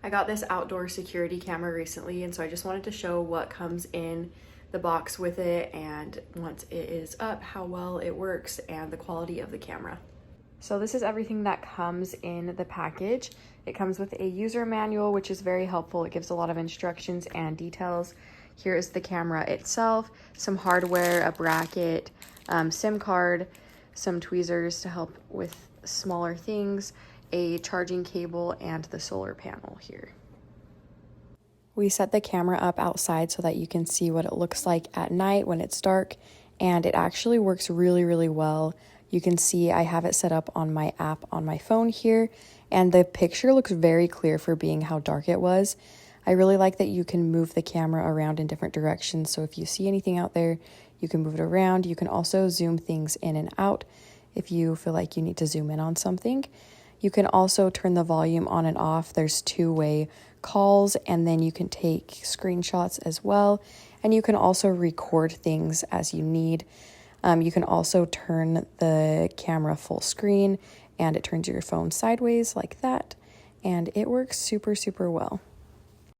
I got this outdoor security camera recently, and so I just wanted to show what comes in the box with it, and once it is up, how well it works and the quality of the camera. So this is everything that comes in the package. It comes with a user manual, which is very helpful. It gives a lot of instructions and details. Here is the camera itself, some hardware, a bracket, SIM card, some tweezers to help with smaller things, a charging cable, and the solar panel here. We set the camera up outside so that you can see what it looks like at night when it's dark, and it actually works really, really well. You can see I have it set up on my app on my phone here, and the picture looks very clear for being how dark it was. I really like that you can move the camera around in different directions, so if you see anything out there, you can move it around. You can also zoom things in and out if you feel like you need to zoom in on something. You can also turn the volume on and off. There's two-way calls, and then you can take screenshots as well, and you can also record things as you need. You can also turn the camera full screen, and it turns your phone sideways like that, and it works super, super well.